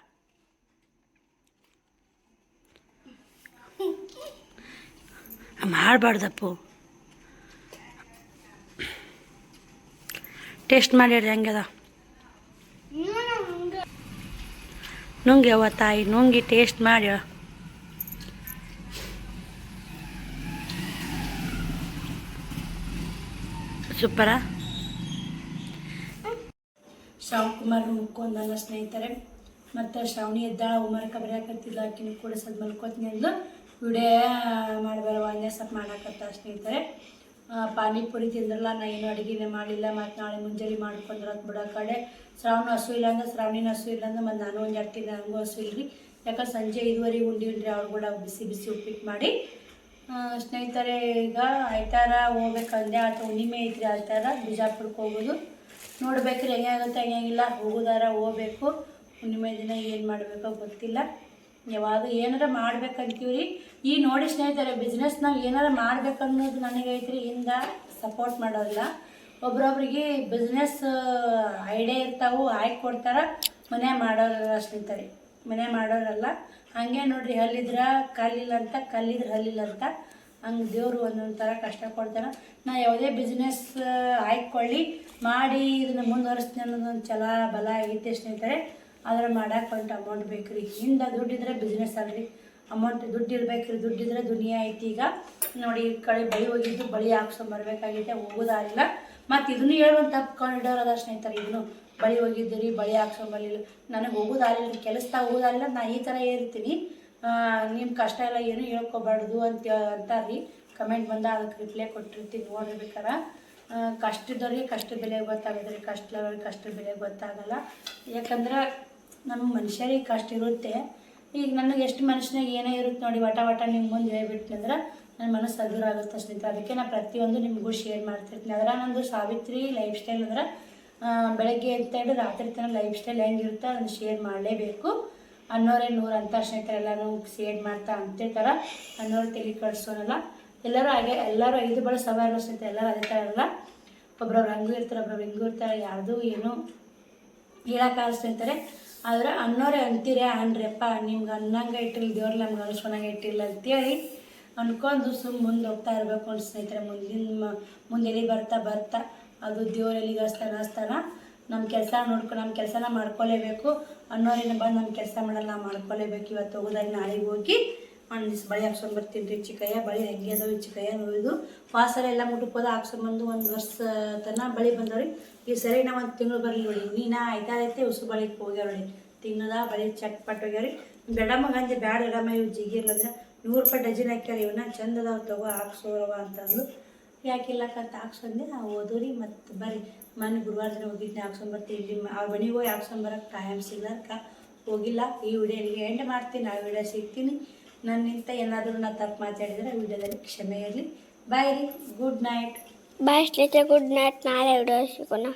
ಮಾಡಬಾರ್ದಪ್ಪು ಟೇಸ್ಟ್ ಮಾಡಿ ಹೇಳ್ರಿ ಹೆಂಗದ ನುಂಗಿ ಅವ್ವ ತಾಯಿ ನುಂಗಿ ಟೇಸ್ಟ್ ಮಾಡಿ ಹೇಳ ಸೂಪರಾ ಶ್ರಾವಣ್ ಮುಕ್ಕೊಂಡು ನನ್ನ ಸ್ನೇಹಿತರೆ ಮತ್ತು ಶ್ರಾವಣಿ ಎದ್ದಾಳ ಉಮರ್ಕ ಬರೆಯಕತ್ತಿಲ್ಲ ಆಕಿನ ಕೂಡ ಸ್ವಲ್ಪ ಮಲ್ಕೋತೀನಿ ಅಂದ್ಲು ವಿಡಿಯೋ ಮಾಡಬೇಡ ಒಂದೇ ಸ್ವಲ್ಪ ಮಾಡಾಕತ್ತ ಸ್ನೇಹಿತರೆ ಪಾನಿಪುರಿ ತಿಂದ್ರಲ್ಲ ನಾ ಏನು ಅಡುಗೆನೇ ಮಾಡಿಲ್ಲ ಮತ್ತು ನಾಳೆ ಮುಂಜಾನೆ ಮಾಡ್ಕೊಂಡ್ರತ್ ಬಿಡೋ ಕಡೆ ಶ್ರಾವಣ ಹಸು ಇಲ್ಲ ಅಂದ್ರೆ ಶ್ರಾವಣಿನ ಹಸು ಇಲ್ಲ ಅಂದ್ರೆ ಮತ್ತು ನಾನು ಒಂದು ಎರಡು ನನಗೂ ಹಸು ಇಲ್ರಿ ಯಾಕಂದ್ರೆ ಸಂಜೆ 5:30 ಉಂಡಿಲ್ರಿ ಅವ್ರು ಕೂಡ ಬಿಸಿ ಬಿಸಿ ಉಪ್ಪಿಟ್ಟು ಮಾಡಿ ಸ್ನೇಹಿತರೆ ಈಗ ಐತಾರ ಹೋಗ್ಬೇಕಂದೆ ಅಥವಾ ಹುಣ್ಣಿಮೆ ಐತ್ರಿ ಐತಾರ ಬಿಜಾಪುರಕ್ಕೆ ಹೋಗೋದು ನೋಡ್ಬೇಕ್ರಿ ಹೆಂಗಾಗುತ್ತೆ ಹೆಂಗಿಲ್ಲ ಹೋಗೋದಾರ ಹೋಗ್ಬೇಕು ಹುಣ್ಣಿಮೆ ದಿನ ಏನು ಮಾಡಬೇಕೋ ಗೊತ್ತಿಲ್ಲ ಯಾವಾಗ ಏನಾರ ಮಾಡ್ಬೇಕಂತೀವ್ರಿ ಈ ನೋಡಿ ಸ್ನೇಹಿತರೆ ಬಿಸ್ನೆಸ್ ನಾವು ಏನಾರ ಮಾಡ್ಬೇಕನ್ನೋದು ನನಗೈತ್ರಿ ಹಿಂದ ಸಪೋರ್ಟ್ ಮಾಡೋಲ್ಲ ಒಬ್ರೊಬ್ರಿಗೆ ಬಿಸ್ನೆಸ್ ಐಡಿಯಾ ಇರ್ತಾವು ಆಯ್ಕೆ ಕೊಡ್ತಾರ ಮನೆ ಮಾಡೋರಲ್ಲ ಸ್ನೇಹಿತರೆ ಮನೆ ಮಾಡೋರಲ್ಲ ಹಾಗೆ ನೋಡ್ರಿ ಹಲ್ಲಿದ್ರ ಕಲ್ಲಿಲ್ಲ ಅಂತ ಕಲ್ಲಿದ್ರೆ ಹಲ್ಲಿಲ್ಲ ಅಂತ ಹಂಗೆ ದೇವರು ಒಂದೊಂದು ಥರ ಕಷ್ಟ ಕೊಡ್ತಾನೆ ನಾ ಯಾವುದೇ ಬಿಸ್ನೆಸ್ ಆಯ್ಕೊಳ್ಳಿ ಮಾಡಿ ಇದನ್ನು ಮುಂದುವರಿಸ್ತೀನಿ ಅನ್ನೋದೊಂದು ಛಲ ಬಲ ಐತೆ ಸ್ನೇಹಿತರೆ ಆದ್ರೆ ಮಾಡಕ್ಕೆ ಒಂದು ಅಮೌಂಟ್ ಬೇಕು ರೀ ಹಿಂದೆ ದುಡ್ಡಿದ್ರೆ ಬಿಸ್ನೆಸ್ ಅಲ್ರಿ ಅಮೌಂಟ್ ದುಡ್ಡು ಇರ್ಬೇಕ್ರಿ ದುಡ್ಡಿದ್ರೆ ದುನಿಯಾ ಐತಿ ಈಗ ನೋಡಿ ಈ ಕಡೆ ಬಳಿ ಹೋಗಿದ್ದು ಬಳಿ ಹಾಕ್ಸ್ಕೊಂಬರ್ಬೇಕಾಗೈತೆ ಹೋಗೋದಾಗಿಲ್ಲ ಮತ್ತು ಇದನ್ನು ಹೇಳುವಂಥ ತಪ್ಪಿಕೊಂಡಿರೋದ ಸ್ನೇಹಿತರೆ ಇದನ್ನು ಬಳಿ ಹೋಗಿದ್ದು ರೀ ಬಳಿ ಹಾಕ್ಸ್ಕೊಂಬರ್ಲಿಲ್ಲ ನನಗೆ ಹೋಗೋದಾಗಲಿಲ್ಲ ಕೆಲಸದಾಗ ಹೋಗೋದಾಗಲಿಲ್ಲ ನಾ ಈ ಥರ ಇರ್ತೀನಿ ನಿಮ್ಮ ಕಷ್ಟ ಎಲ್ಲ ಏನೂ ಹೇಳ್ಕೊಬಾರ್ದು ಅಂತಾರ್ರಿ ಕಮೆಂಟ್ ಬಂದ ಅದಕ್ಕೆ ರಿಪ್ಲೈ ಕೊಟ್ಟಿರ್ತೀನಿ ನೋಡಿರ್ಬೇಕಾರ ಕಷ್ಟದವ್ರಿಗೆ ಕಷ್ಟ ಬೆಲೆ ಗೊತ್ತಾಗೋದ್ರಿ ಕಷ್ಟದವ್ರಿಗೆ ಕಷ್ಟದ ಬೆಲೆ ಗೊತ್ತಾಗಲ್ಲ ಯಾಕಂದ್ರೆ ನಮ್ಮ ಮನುಷ್ಯರಿಗೆ ಕಷ್ಟ ಇರುತ್ತೆ ಈಗ ನನಗೆ ಎಷ್ಟು ಮನುಷ್ಯನಾಗ ಏನೇ ಇರುತ್ತೆ ನೋಡಿ ವಟ ನಿಮ್ಗೆ ಮುಂದೆ ಹೇಳ್ಬಿಟ್ನಿ ಅಂದ್ರೆ ನನ್ನ ಮನಸ್ಸು ಹಗುರ ಆಗುತ್ತೆ ಸ್ನೇಹಿತರೆ ಅದಕ್ಕೆ ನಾನು ಪ್ರತಿಯೊಂದು ನಿಮಗೂ ಶೇರ್ ಮಾಡ್ತಿರ್ತೀನಿ ಅದರ ನಂದು ಸಾವಿತ್ರಿ ಲೈಫ್ ಸ್ಟೈಲ್ ಅಂದ್ರೆ ಬೆಳಗ್ಗೆ ಅಂತ ಹೇಳಿ ರಾತ್ರಿ ತನಕ ಲೈಫ್ ಸ್ಟೈಲ್ ಹೆಂಗಿರುತ್ತೆ ಅದನ್ನು ಶೇರ್ ಮಾಡಲೇಬೇಕು ಅನ್ನೋರೇ 100 ಅಂತ ಸ್ನೇಹಿತರೆ ಎಲ್ಲರೂ ಶೇರ್ ಮಾಡ್ತಾ ಅಂತಿರ್ತಾರೆ ಅನ್ನೋರು ತಲೆ ಕಟ್ಸೋನಲ್ಲ ಎಲ್ಲರೂ ಹಾಗೆ ಎಲ್ಲರೂ 5 ಬಳ ಸವಾಲು ಸ್ನೇಹಿತರೆ ಎಲ್ಲರೂ ಅದೇ ಥರ ಅಲ್ಲ ಒಬ್ರವ್ರು ಹಂಗೂ ಇರ್ತಾರೆ ಒಬ್ರವ್ರು ಹಿಂಗೂ ಇರ್ತಾರೆ ಯಾವುದೂ ಏನು ಹೇಳೋಕ್ಕಾಗ ಸ್ನೇಹಿತರೆ ಆದ್ರೆ ಅನ್ನೋರೇ ಅಂತೀರೇ ಅನ್ರಿಯಪ್ಪ ನಿಮ್ಗೆ ಅನ್ನಂಗೆ ಇಟ್ಟಿಲ್ಲ ದೇವ್ರು ನಮ್ಗೆ ಅನಿಸ್ಕೊಂಡಂಗೆ ಇಟ್ಟಿಲ್ಲ ಅಂತೇಳಿ ಅನ್ಕೊಂಡು ಮುಂದೆ ಹೋಗ್ತಾ ಇರಬೇಕು ಅಂತ ಸ್ನೇಹಿತರೆ ಮುಂದೆ ಎಲ್ಲಿ ಬರ್ತಾ ಅದು ದೇವ್ರು ಎಲ್ಲಿಗೆ ಹಸ್ತಾನ ನಮ್ಮ ಕೆಲಸ ನೋಡ್ಕೊಂಡು ನಮ್ಮ ಕೆಲಸನ ಮಾಡ್ಕೊಲೇಬೇಕು ಅನ್ನೋರಿನ ಬಂದು ನಮ್ಮ ಕೆಲಸ ಮಾಡಲ್ಲ ನಾವು ಮಾಡ್ಕೊಲೇಬೇಕು ಇವತ್ತು ಹೋಗೋದಾಗಿ ನಾಳೆಗೆ ಹೋಗಿ ಒಂದು ದಿವ್ಸ ಬಳಿ ಹಾಕ್ಸ್ಕೊಂಡು ಬರ್ತೀನಿ ರೀ ಚಿಕ್ಕಯ್ಯ ಬಳಿ ಹೆಂಗೆ ಅದಾವೆ ಚಿಕ್ಕಯ್ಯ ನೋಡಿದು ವಾಸರ ಎಲ್ಲ ಮುಟ್ಟುಕೋದ ಹಾಕ್ಸ್ಕೊಂಡ್ಬಂದು 1 ವರ್ಷ ತನಕ ಬಳಿ ಬಂದವ್ರಿ ಈ ಸರಿ ನಾವು 1 ತಿಂಗಳು ಬರಲಿ ನೋಡಿ ನೀನು ಆಯ್ತಾರೈತೆ ಉಸು ಬಳಿಗೆ ಹೋಗ್ಯಾವ್ರಿ ತಿನ್ನದ ಬಳಿ ಚಟ್ಪಟ್ ಹೋಗ್ಯಾವ್ರಿ ಬೆಡಮ್ಮಗೆ ಅಂದೆ ಬ್ಯಾಡ ಎಡಮ್ಮ ಇವು ಜಿಗಿ ಇರೋದ್ರೆ 100 ರೂಪಾಯಿ ಡಜನ್ ಹಾಕ್ಯಾರ ಇವನ್ನ ಚಂದ ಅದಾವ ತಗೋ ಹಾಕ್ಸೋರವ ಅಂತಂದು ಯಾಕಿಲ್ಲಕ್ಕಂತ ಹಾಕ್ಸೊಂಡೆ ನಾವು ಓದೋರಿ ಮತ್ತು ಬರ್ರಿ ಮನೆ ಗುರುವಾರ ದಿನ ಹೋಗಿದ್ದೆ ಹಾಕ್ಸ್ಕೊಂಬರ್ತೀನಿ ಇಲ್ಲಿ ಅವ್ರ ಮನೆಗೆ ಹೋಗಿ ಹಾಕ್ಸ್ಕೊಂಬರಕ್ಕೆ ಟೈಮ್ ಸಿಗ್ಲಕ್ಕ ಹೋಗಿಲ್ಲ ಈ ವಿಡಿಯೋನಿಗೆ ಎಂಡ್ ಮಾಡ್ತೀನಿ ಆ ವಿಡಿಯೋ ಸಿಗ್ತೀನಿ ನನ್ನಿಂದ ಏನಾದರೂ ನಾನು ತಪ್ಪು ಮಾತಾಡಿದರೆ ವಿಡಿಯೋದಲ್ಲಿ ಕ್ಷಮೆ ಇರಲಿ ಬಾಯ್ ರೀ ಗುಡ್ ನೈಟ್ ಬಾಯ್ ಸ್ನೇಹಿತರೆ ಗುಡ್ ನೈಟ್ ನಾಳೆ ವಿಡಿಯೋ ಸಿಗೋಣ